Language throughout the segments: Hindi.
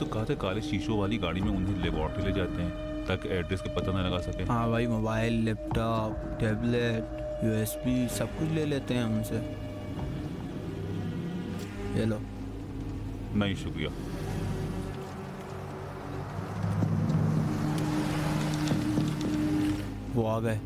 तो कहा था काले शीशों वाली गाड़ी में उन्हें लेबोरेटरी ले जाते हैं ताकि एड्रेस का पता न लगा सके। हाँ भाई, मोबाइल, लैपटॉप, टैबलेट, यूएसबी सब कुछ ले लेते हैं उनसे। ये लो। नहीं शुक्रिया। वो आ गए।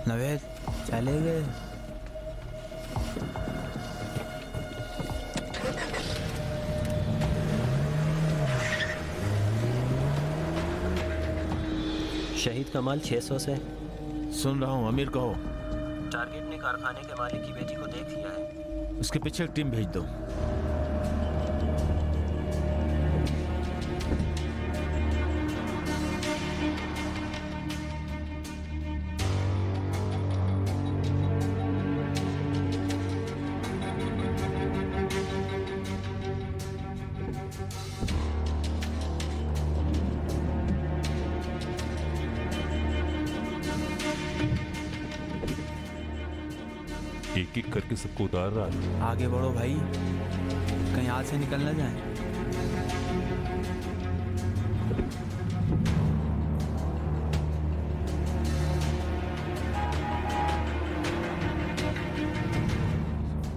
नवेद चले गए। शहीद कमाल 600 से। सुन रहा हूँ, अमीर कहो। टारगेट ने कारखाने के मालिक की बेटी को देख लिया है। उसके पीछे एक टीम भेज दो। एक एक करके सबको उतार रहा है। आगे बढ़ो भाई, कहीं हाथ से निकल ना जाए।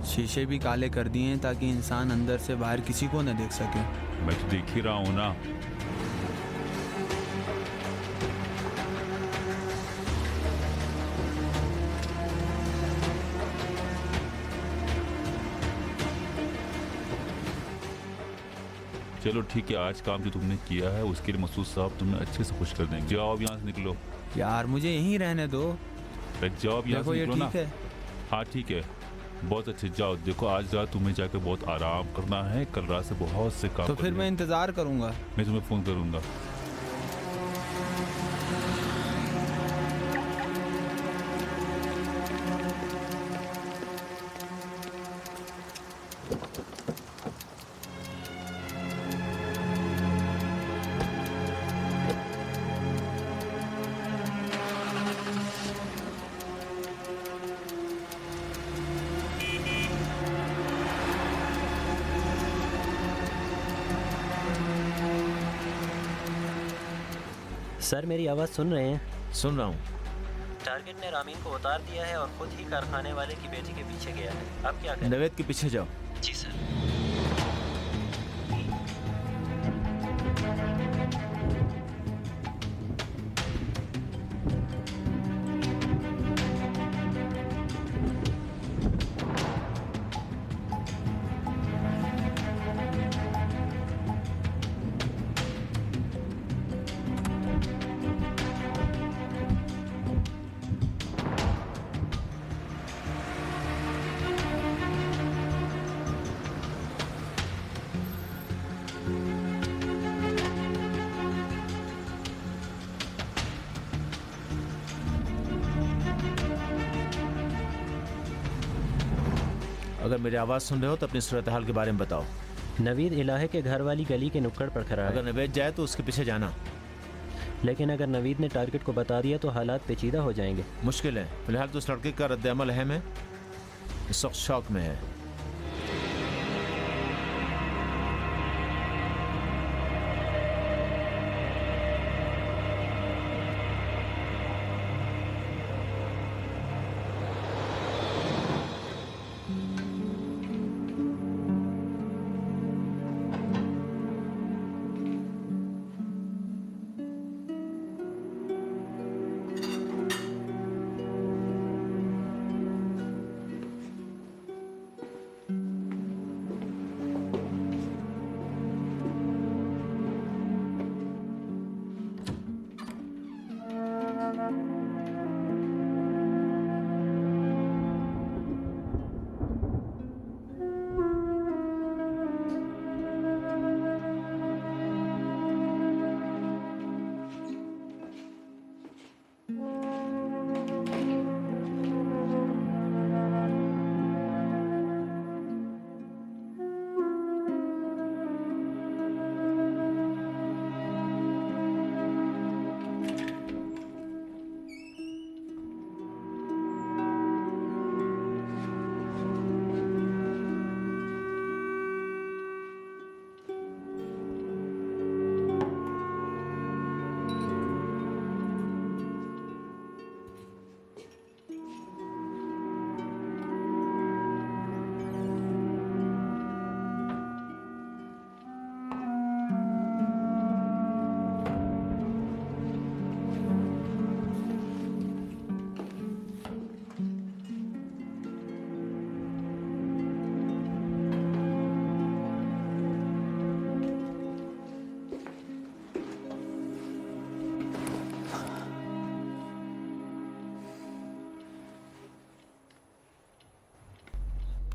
शीशे भी काले कर दिए हैं ताकि इंसान अंदर से बाहर किसी को न देख सके। मैं तो देख ही रहा हूँ ना। चलो ठीक है, आज काम जो तुमने किया है उसके लिए मसूद साहब तुम्हें अच्छे से खुश कर देंगे। जाओ अब यहाँ से निकलो। यार मुझे यहीं रहने दो। जाओ अब यहाँ देखो से ये निकलो ना। ठीक है। हाँ ठीक है, बहुत अच्छे। जाओ, देखो आज रात तुम्हें जाकर बहुत आराम करना है। कल रात से बहुत से काम तो फिर करने मैं हैं। इंतजार करूंगा। मैं तुम्हें फोन करूंगा। सर मेरी आवाज़ सुन रहे हैं? सुन रहा हूँ। टारगेट ने रामीन को उतार दिया है और खुद ही कारखाने वाले की बेटी के पीछे गया है। अब क्या करें? नवेद के पीछे जाओ। जी सर। अगर मेरी आवाज़ सुन रहे हो तो अपनी सूरत हाल के बारे में बताओ। नवीद इलाहे के घर वाली गली के नुक्कड़ पर खड़ा अगर है। नवेद जाए तो उसके पीछे जाना। लेकिन अगर नवीद ने टारगेट को बता दिया तो हालात पेचीदा हो जाएंगे। मुश्किल है। फिलहाल तो उस लड़के का रद्द-ए-अमल अहम है। इस वक्त शौक में है।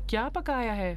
क्या पकाया है?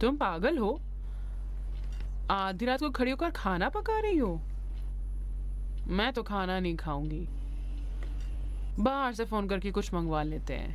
तुम पागल हो? आधी रात को खड़ी होकर खाना पका रही हो? मैं तो खाना नहीं खाऊंगी. बाहर से फोन करके कुछ मंगवा लेते हैं.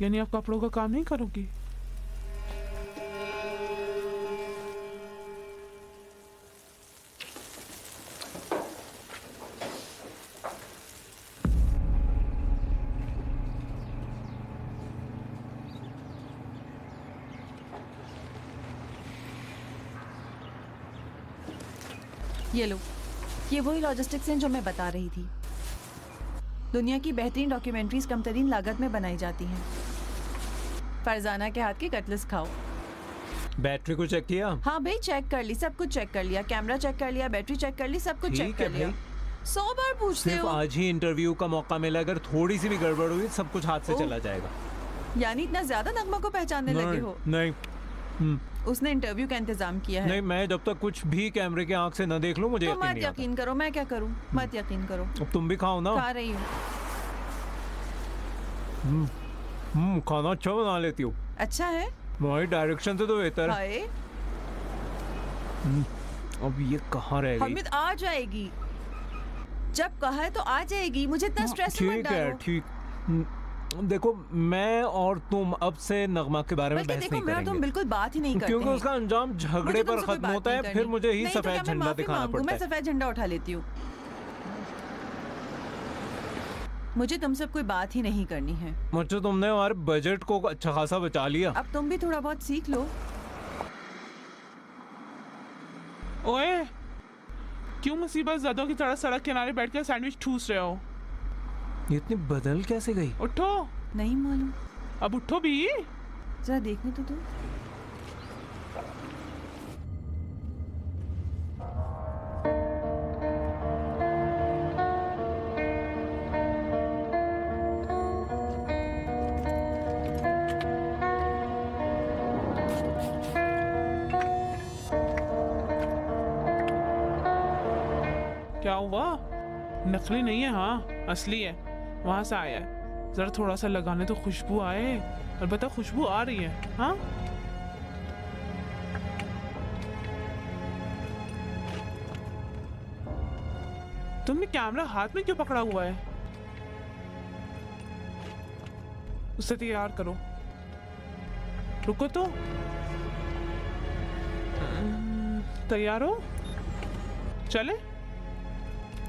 यानी आप कपड़ों का काम नहीं करोगी? ये लो, ये वही लॉजिस्टिक्स हैं जो मैं बता रही थी। दुनिया की बेहतरीन डॉक्यूमेंट्रीज कम तरीन लागत में बनाई जाती हैं। फरजाना के हाथ की कटलेस खाओ। बैटरी को चेक किया? हाँ भाई, चेक कर ली, सब कुछ चेक कर लिया, कैमरा चेक कर लिया, बैटरी चेक कर ली, सब कुछ चेक कर लिया। 100 बार पूछते सिर्फ हो। आज ही इंटरव्यू का मौका मिला, अगर थोड़ी सी भी गड़बड़ हुई सब कुछ हाथ से चला जाएगा। यानी इतना ज्यादा नगमा को पहचानने लगे हो? नहीं, उसने इंटरव्यू का इंतजाम किया है। नहीं, मैं जब तक कुछ भी कैमरे के आंख से न देख लूं मुझे तो यकीन मत नहीं आता। यकीन करो, मैं क्या करूं? मत यकीन करो। अब तुम भी खाओ ना। खा रही हूँ। खाना अच्छा बना लेती हो। अच्छा है? तुम्हारी डायरेक्शन से तो बेहतर है। हाय, अब ये कहाँ रह गई? हमिद आ जाएगी, जब कहा है तो आ जाएगी, मुझे इतना स्ट्रेस मत ठीक है, डालो। ठीक। देखो, मैं और तुम अब से नगमा के बारे में बल्कि बहस देखो, नहीं मैं और तुम करेंगे, बिल्कुल बात ही नहीं करते क्योंकि हैं। उसका अंजाम झगड़े मुझे पर तुमसे कोई खत्म बात होता नहीं है, करनी। फिर मुझे ही नहीं तो क्या सफेद मैं झंडा माफी दिखाना मांगूं? पड़ता मैं है। सफेद झंडा उठा लेती हूँ। मुझे तुमसे कोई बात ही नहीं करनी है। मुझे तुमने हमारे बजट को अच्छा खासा बचा लिया। अब तुम भी थोड़ा बहुत सीख लो। ओए, क्यों मुसीबत ज़दों की तरह सड़क किनारे बैठकर सैंडविच ठूस रहे हो? ये इतनी बदल कैसे गई? उठो। नहीं मालूम। अब उठो भी। जरा देखने तो दो। क्या हुआ? नकली नहीं है, हाँ असली है, वहां से आया है। जरा थोड़ा सा लगाने तो खुशबू आए। अलबत्ता खुशबू आ रही है। हाँ, तुमने कैमरा हाथ में क्यों पकड़ा हुआ है? उसे तैयार करो। रुको तो। तैयार हो? चले?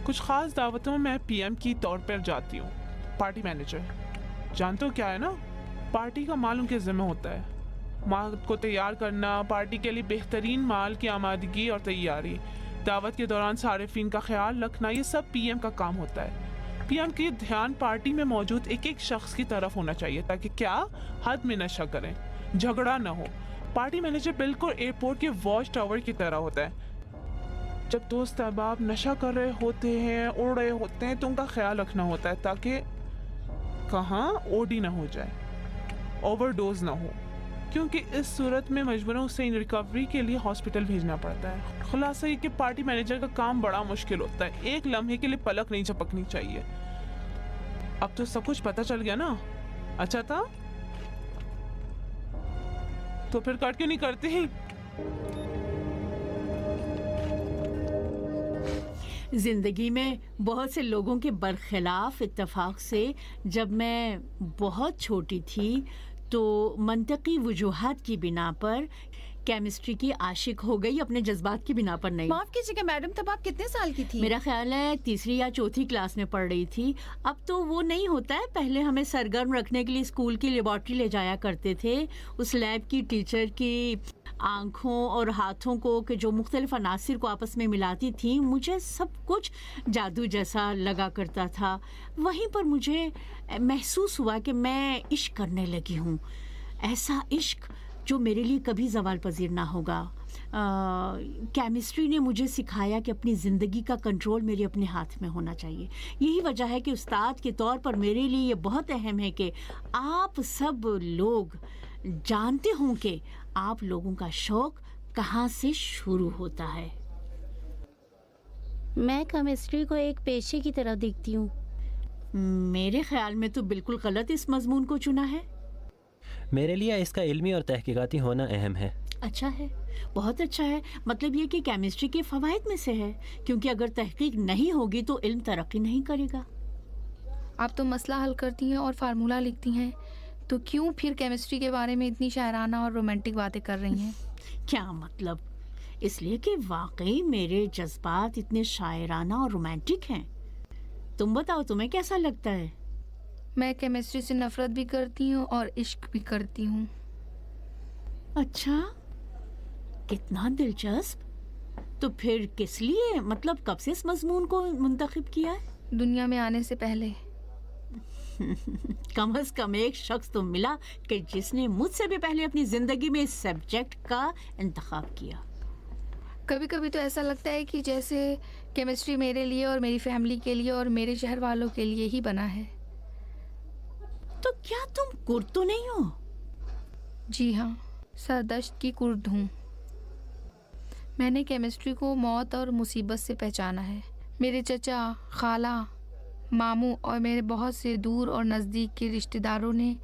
कुछ खास दावतों में मैं पीएम की तौर पर जाती हूँ, पार्टी मैनेजर। जानते हो क्या है ना, पार्टी का माल उनके जिम्मे होता है। माल को तैयार करना, पार्टी के लिए बेहतरीन माल की आमादगी और तैयारी, दावत के दौरान सारिफीन का ख्याल रखना, ये सब पीएम का काम होता है। पीएम के ध्यान पार्टी में मौजूद एक एक शख्स की तरफ होना चाहिए, ताकि क्या हद में नशा करें, झगड़ा ना हो। पार्टी मैनेजर बिल्कुल एयरपोर्ट के वॉच टावर की तरह होता है। जब दोस्त अहबाब नशा कर रहे होते हैं, उड़ रहे होते हैं, तो उनका ख्याल रखना होता है ताकि कहाँ ओडी ना हो जाए, ओवरडोज ना हो, क्योंकि इस सूरत में मजबूरन उसे रिकवरी के लिए हॉस्पिटल भेजना पड़ता है। खुलासा ये कि पार्टी मैनेजर का काम बड़ा मुश्किल होता है। एक लम्हे के लिए पलक नहीं झपकनी चाहिए। अब तो सब कुछ पता चल गया ना? अच्छा था, तो फिर कट क्यों नहीं करते ही? ज़िंदगी में बहुत से लोगों के बरखिलाफ इत्तेफाक से जब मैं बहुत छोटी थी तो मंतकी वजूहात की बिना पर केमिस्ट्री की आशिक हो गई, अपने जज्बात की बिना पर नहीं। माफ कीजिएगा मैडम, तब आप कितने साल की थी? मेरा ख्याल है तीसरी या चौथी क्लास में पढ़ रही थी। अब तो वो नहीं होता है, पहले हमें सरगर्म रखने के लिए स्कूल की लेबॉर्ट्री ले जाया करते थे। उस लैब की टीचर की आँखों और हाथों को कि जो मुख्तलिफ अनासिर को आपस में मिलाती थी, मुझे सब कुछ जादू जैसा लगा करता था। वहीं पर मुझे महसूस हुआ कि मैं इश्क करने लगी हूँ, ऐसा इश्क जो मेरे लिए कभी ज़वाल पजीर ना होगा। केमिस्ट्री ने मुझे सिखाया कि अपनी ज़िंदगी का कंट्रोल मेरे अपने हाथ में होना चाहिए। यही वजह है कि उस्ताद के तौर पर मेरे लिए ये बहुत अहम है कि आप सब लोग जानते हों कि आप लोगों का शौक कहाँ से शुरू होता है। मैं केमिस्ट्री को एक पेशे की तरह देखती हूँ। मेरे ख्याल में तो बिल्कुल गलत इस मजमून को चुना है। मेरे लिए इसका इल्मी और तहकीकाती होना अहम है। अच्छा है, बहुत अच्छा है। मतलब ये कि केमिस्ट्री के फ़वाइद में से है, क्योंकि अगर तहकीक नहीं होगी तो इल्म तरक्की नहीं करेगा। आप तो मसला हल करती हैं और फार्मूला लिखती हैं, तो क्यों फिर केमिस्ट्री के बारे में इतनी शायराना और रोमांटिक बातें कर रही हैं? क्या मतलब? इसलिए कि वाकई मेरे जज्बात इतने शायराना और रोमांटिक हैं। तुम बताओ, तुम्हें कैसा लगता है? मैं केमिस्ट्री से नफरत भी करती हूँ और इश्क भी करती हूँ। अच्छा, कितना दिलचस्प। तो फिर किस लिए, मतलब कब से इस मजमून को मुंतखब किया है? दुनिया में आने से पहले। कम से कम एक शख्स तो मिला कि जिसने मुझसे भी पहले अपनी जिंदगी में इस सब्जेक्ट का इंतखाब किया। कभी कभी तो ऐसा लगता है कि जैसे केमिस्ट्री मेरे लिए और मेरी फैमिली के लिए और मेरे शहर वालों के लिए ही बना है। तो क्या तुम कुर्द तो नहीं हो? जी हाँ, सरदश्त की कुर्द हूँ। मैंने केमिस्ट्री को मौत और मुसीबत से पहचाना है। मेरे चचा, खाला, मामू और मेरे बहुत से दूर और नज़दीक के रिश्तेदारों ने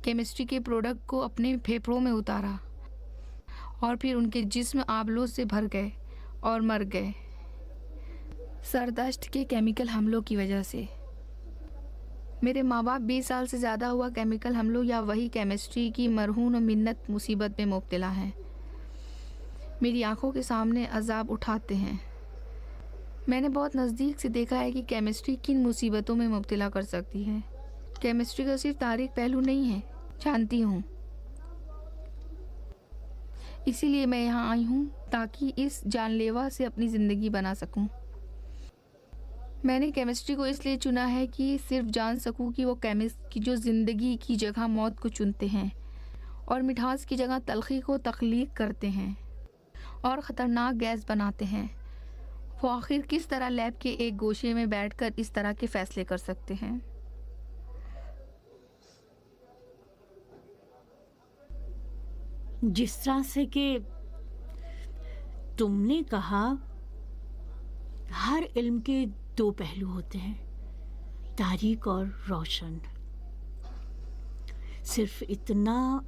केमिस्ट्री के प्रोडक्ट को अपने फेफड़ों में उतारा और फिर उनके जिस्म आबलों से भर गए और मर गए, सरदश्त के केमिकल हमलों की वजह से। मेरे माँ बाप 20 साल से ज़्यादा हुआ केमिकल हमलों या वही केमिस्ट्री की मरहून और मिन्नत मुसीबत में मुब्तला हैं। मेरी आंखों के सामने अजाब उठाते हैं। मैंने बहुत नज़दीक से देखा है कि केमिस्ट्री किन मुसीबतों में मुब्तला कर सकती है। केमिस्ट्री का सिर्फ तारीख पहलू नहीं है, जानती हूँ। इसीलिए मैं यहाँ आई हूँ ताकि इस जानलेवा से अपनी ज़िंदगी बना सकूँ। मैंने केमिस्ट्री को इसलिए चुना है कि सिर्फ जान सकूँ कि वो केमिस्ट की जो ज़िंदगी की जगह मौत को चुनते हैं और मिठास की जगह तलखी को तख्लीक करते हैं और ख़तरनाक गैस बनाते हैं, वो आखिर किस तरह लैब के एक गोशे में बैठकर इस तरह के फ़ैसले कर सकते हैं। जिस तरह से कि तुमने कहा, हर इल्म के दो पहलू होते हैं, तारीक और रोशन। सिर्फ इतना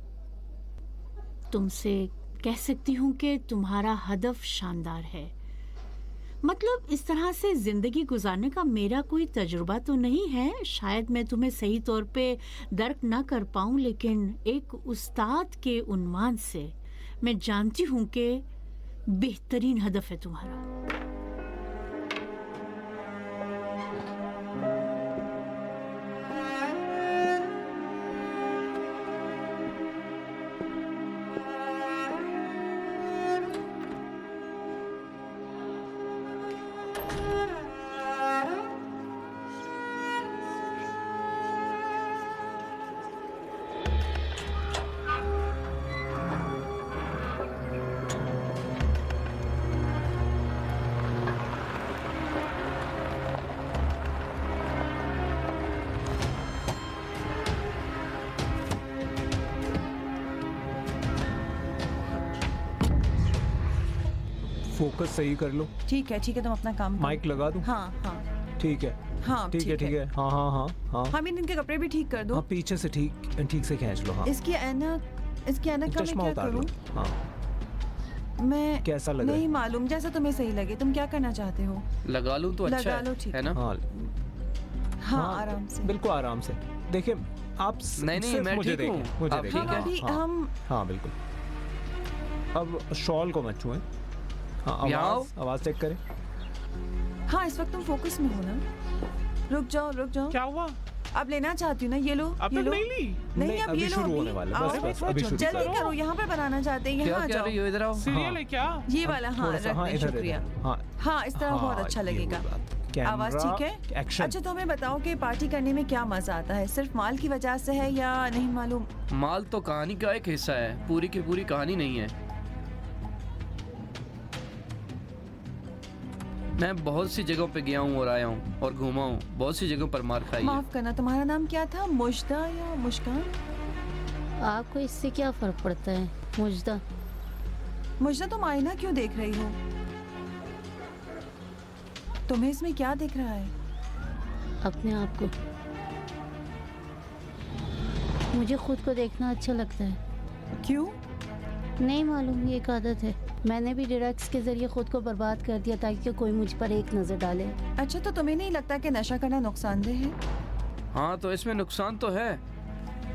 तुमसे कह सकती हूँ कि तुम्हारा हदफ शानदार है। मतलब इस तरह से ज़िंदगी गुजारने का मेरा कोई तजुर्बा तो नहीं है। शायद मैं तुम्हें सही तौर पे दर्क ना कर पाऊँ, लेकिन एक उस्ताद के उन्वान से मैं जानती हूँ कि बेहतरीन हदफ है तुम्हारा। फोकस सही कर लो। ठीक है तुम अपना काम करो। माइक लगा दूं? हाँ हाँ ठीक है। हाँ ठीक है। हाँ हाँ हाँ हाँ। हमीद, इनके कपड़े भी ठीक कर दो। हाँ, पीछे से ठीक से खींच लो। हाँ, इसकी ऐनक का मैं क्या करूँ? हाँ, मैं कैसा लगा? नहीं मालूम, जैसा तुम्हें सही लगे। तुम क्या करना चाहते हो? लगा लूं तो अच्छा लगा लो, ठीक है ना? हाँ, आराम से, बिल्कुल आराम से। देखिए आप नहीं मैं मुझे ठीक हूँ। मुझे देखिए। हम हाँ बिल्कुल। अब शॉल को मत छुएं। हाँ, आवाज चेक करें। हाँ, इस वक्त तुम फोकस में हो ना। रुक जाओ। क्या हुआ? अब लेना चाहती हूँ ना, ये लो। अब तक नहीं ली। नहीं, अब ये लो। शुरू होने वाला है। बस अभी शुरू जल्दी करो, यहाँ पर बनाना चाहते हैं। यहाँ जाओ। इधर आओ। सीरियल है क्या? ये वाला। हाँ, शुक्रिया। हाँ, इस तरह बहुत अच्छा लगेगा। आवाज ठीक है? अच्छा, तो हमें बताओ कि पार्टी करने में क्या मजा आता है? सिर्फ माल की वजह से है या नहीं मालूम? माल तो कहानी का एक हिस्सा है, पूरी की पूरी कहानी नहीं है। मैं बहुत सी जगहों पे गया हूँ और आया हूँ और घूमा हूँ, बहुत सी जगहों पर मार खाई है। माफ करना, तुम्हारा नाम क्या था? मुजदा या मुस्कान? आपको इससे क्या फर्क पड़ता है? मुजदा, तुम आईना क्यों देख रही हो? तुम्हें इसमें क्या दिख रहा है? अपने आप को। मुझे खुद को देखना अच्छा लगता है। क्यों? नहीं मालूम, ये एक आदत है। मैंने भी ड्रग्स के जरिए खुद को बर्बाद कर दिया ताकि कोई मुझ पर एक नजर डाले। अच्छा, तो तुम्हें नहीं लगता कि नशा करना नुकसानदेह है? हाँ, तो इसमें नुकसान तो है।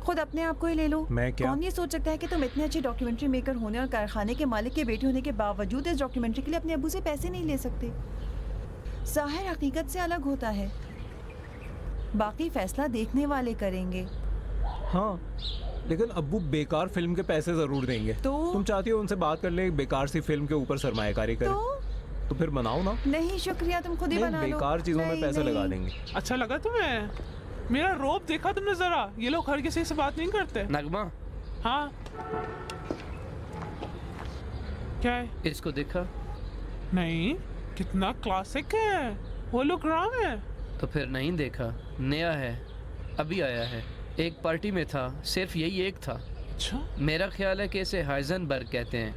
खुद अपने आप को ही ले लो। मैं क्या? कौन ये सोच सकता है कि तुम इतने अच्छे डॉक्यूमेंट्री मेकर होने और कारखाने के मालिक के बेटे होने के बावजूद इस डॉक्यूमेंट्री के लिए अपने अब्बू से पैसे नहीं ले सकते? ज़ाहिर हकीकत से अलग होता है। बाकी फैसला देखने वाले करेंगे। हाँ, लेकिन अब्बू बेकार फिल्म के पैसे जरूर देंगे। तो तुम चाहती हो उनसे बात कर ले, बेकार सी फिल्म के ऊपर सरमायाकारी करें? तो फिर बनाओ ना। नहीं शुक्रिया, तुम खुद ही बना लो। बेकार चीजों में पैसे लगा देंगे। अच्छा लगा तुम्हें? मेरा रोब देखा तुमने जरा? ये लोग हर किसी से बात नहीं करते। नगमा, हाँ क्या है? इसको देखा? नहीं, कितना क्लासिक है। होलोग्राम है। तो फिर नहीं देखा? नया है, अभी आया है। एक पार्टी में था, सिर्फ यही एक था। अच्छा? मेरा ख्याल है कि इसे हाइजनबर्ग कहते हैं।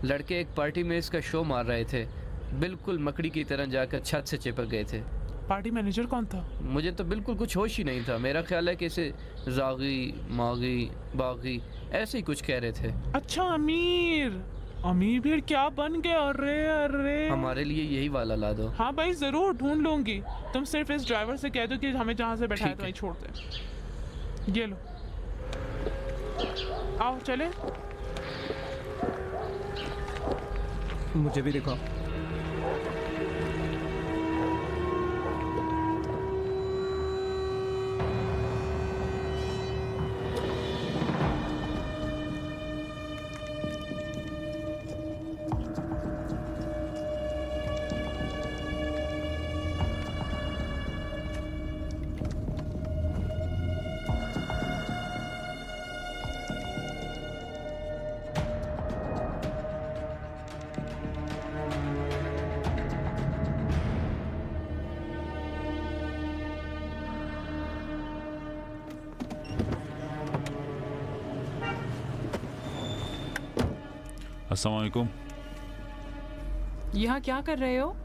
लड़के एक पार्टी में इसका शो मार रहे थे, बिल्कुल मकड़ी की तरह जाकर छत से चिपक गए थे। पार्टी मैनेजर कौन था? मुझे तो बिल्कुल कुछ होश ही नहीं था। मेरा ख्याल है कि इसे जागी, मागी, बागी ऐसे ही कुछ कह रहे थे। अच्छा, अमीर भी क्या बन गया? अरे अरे, हमारे लिए यही वाला ला दो। हाँ भाई, जरूर ढूंढ लूंगी। तुम सिर्फ इस ड्राइवर से कह दो कि हमें जहाँ से बैठा है तो वहीं छोड़ दे। ये लो, आओ चले। मुझे भी दिखाओ। अस्सलाम वालेकुम। यहाँ क्या कर रहे हो?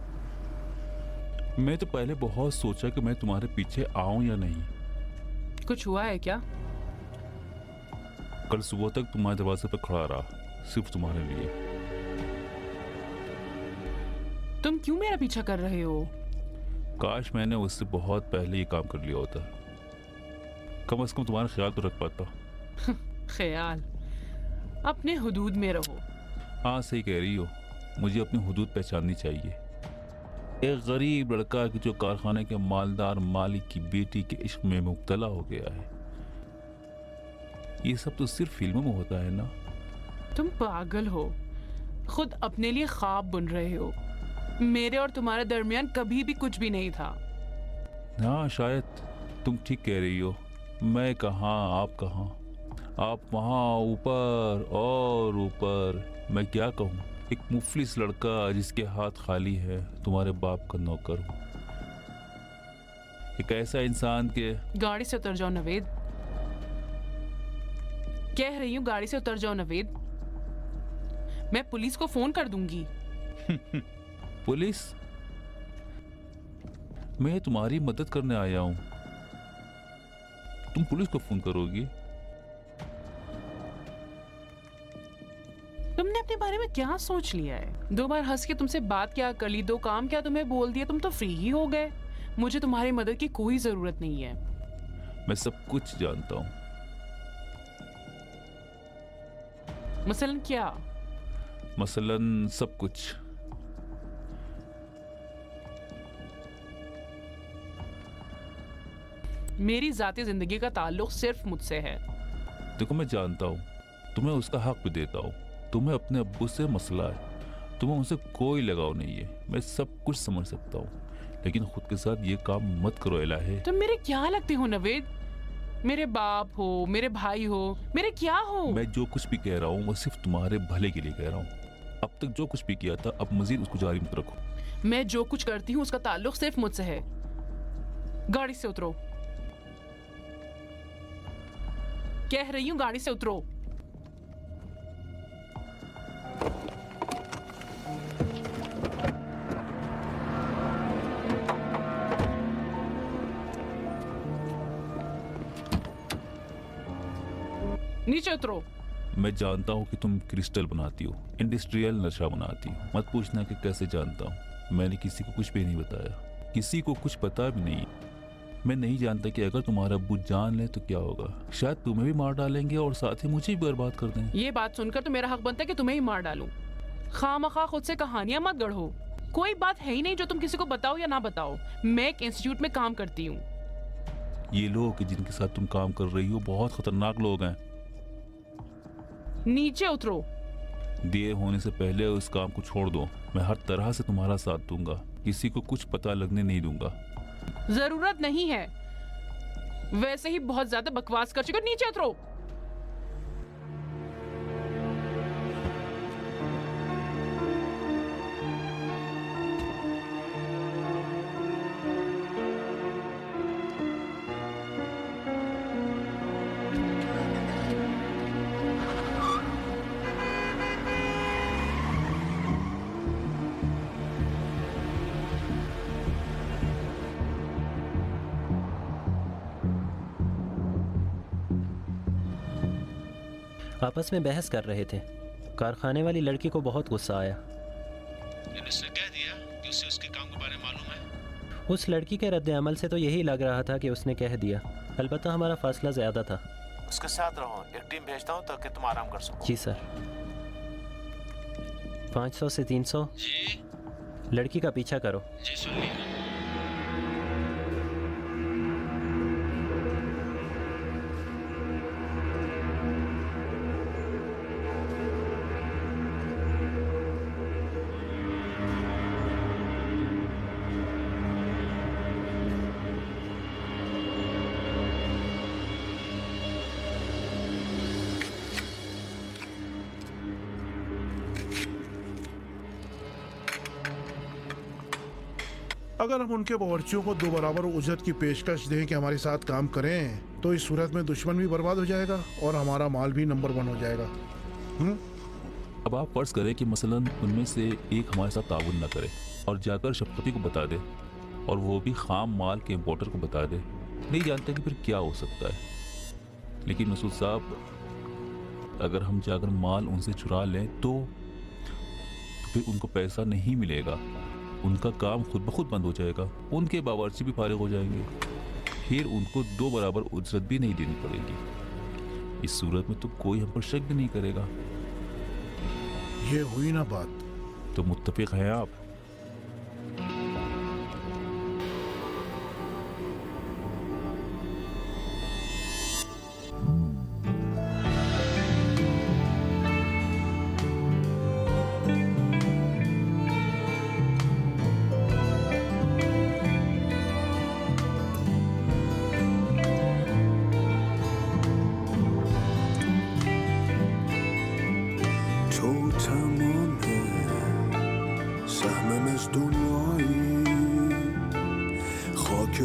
मैं तो पहले बहुत सोचा कि मैं तुम्हारे पीछे आऊं या नहीं। कुछ हुआ है क्या? कल सुबह तक तुम्हारे दरवाजे पर खड़ा रहा, सिर्फ तुम्हारे लिए। तुम क्यों मेरा पीछा कर रहे हो? काश मैंने उससे बहुत पहले ये काम कर लिया होता। कम से कम तुम्हारा ख्याल तो रख पाता। ख्याल? अपने हुदूद में रहो। हाँ, सही कह रही हो। मुझे अपनी हुदूद पहचाननी चाहिए। एक गरीब लड़का कि जो कारखाने के मालदार मालिक की बेटी के इश्क में मुब्तला हो गया है। ये सब तो सिर्फ फिल्मों में होता है ना। तुम पागल हो। खुद अपने लिए ख्वाब बुन रहे हो। मेरे और तुम्हारे दरमियान कभी भी कुछ भी नहीं था। हाँ, शायद तुम ठीक कह रही हो। मैं कहाँ, आप कहाँ। आप वहाँ ऊपर और ऊपर। मैं क्या कहूँ, एक मुफलिस लड़का जिसके हाथ खाली है, तुम्हारे बाप का नौकर हूँ। एक ऐसा इंसान के। गाड़ी से उतर जाओ नवेद। कह रही हूँ गाड़ी से उतर जाओ नवेद। मैं पुलिस को फोन कर दूंगी। पुलिस? मैं तुम्हारी मदद करने आया हूँ, तुम पुलिस को फोन करोगी? तुमने अपने बारे में क्या सोच लिया है? 2 बार हंस के तुमसे बात क्या कर ली, 2 काम क्या तुम्हें बोल दिया, तुम तो फ्री ही हो गए। मुझे तुम्हारी मदद की कोई जरूरत नहीं है। मैं सब कुछ जानता हूँ। मसलन क्या? मसलन सब कुछ। मेरी जाती जिंदगी का ताल्लुक सिर्फ मुझसे है। देखो, मैं जानता हूँ, तुम्हें उसका हक भी देता हूँ। तुम्हें अपने अब्बू से मसला है, तुम्हें उनसे कोई लगाव नहीं है। मैं सब कुछ समझ सकता हूँ, लेकिन खुद के साथ ये काम मत करो इलाही। तुम मेरे क्या लगते हो नवेद? मेरे बाप हो, मेरे भाई हो, मेरे क्या हो? मैं जो कुछ भी कह रहा हूँ वो सिर्फ तुम्हारे भले के लिए कह रहा हूँ। अब तक जो कुछ भी किया था, अब मजीद उसको जारी मत रखो। मैं जो कुछ करती हूँ उसका ताल्लुक सिर्फ मुझसे है। गाड़ी से उतरो। कह रही हूँ गाड़ी से उतरो। नीचे उतरो। मैं जानता हूँ कि तुम क्रिस्टल बनाती हो, इंडस्ट्रियल नशा बनाती हो। मत पूछना कि कैसे जानता हूँ। मैंने किसी को कुछ भी नहीं बताया, किसी को कुछ पता भी नहीं। मैं नहीं जानता कि अगर तुम्हारा अब्बू जान ले तो क्या होगा। शायद तुम्हें भी मार डालेंगे और साथ ही मुझे भी बर्बाद कर दें। ये बात सुनकर तो मेरा हक बनता है कि तुम्हें ही मार डालूं। खामखा खुद से कहानियां मत गढ़ो। कोई बात है ही नहीं जो तुम किसी को बताओ या ना बताओ। मैं एक इंस्टीट्यूट में काम करती हूँ। ये लोग जिनके साथ तुम काम कर रही हो बहुत खतरनाक लोग हैं। नीचे उतरो। देर होने से पहले उस काम को छोड़ दो। मैं हर तरह से तुम्हारा साथ दूंगा, किसी को कुछ पता लगने नहीं दूंगा। जरूरत नहीं है, वैसे ही बहुत ज्यादा बकवास कर चुके हो। नीचे उतरो। आपस में बहस कर रहे थे। कारखाने वाली लड़की को बहुत गुस्सा आया। उसने कह दिया कि उसे उसके काम के बारे में मालूम है। उस लड़की के रद्द अमल से तो यही लग रहा था कि उसने कह दिया। अलबत्ता हमारा फासला ज़्यादा था। उसके साथ रहो, एक टीम भेजता हूँ ताकि तुम आराम कर सको। जी सर। 500 से 300। जी। लड़की का पीछा करो। जी सुन लिया। अगर हम उनके बावर्चियों को 2 बराबर उजरत की पेशकश दें कि हमारे साथ काम करें, तो इस सूरत में दुश्मन भी बर्बाद हो जाएगा और हमारा माल भी नंबर 1 हो जाएगा। अब आप फर्ज करें कि मसलन उनमें से एक हमारे साथ ताउन न करे और जाकर शफकती को बता दे, और वो भी खाम माल के इम्पोर्टर को बता दे। नहीं जानते कि फिर क्या हो सकता है। लेकिन मसूद साहब, अगर हम जाकर माल उनसे चुरा लें तो फिर उनको पैसा नहीं मिलेगा, उनका काम खुद ब खुद बंद हो जाएगा, उनके बावर्ची भी फारिग हो जाएंगे, फिर उनको 2 बराबर उजरत भी नहीं देनी पड़ेगी। इस सूरत में तो कोई हम पर शक भी नहीं करेगा। ये हुई ना बात। तो मुत्तफिक हैं आप?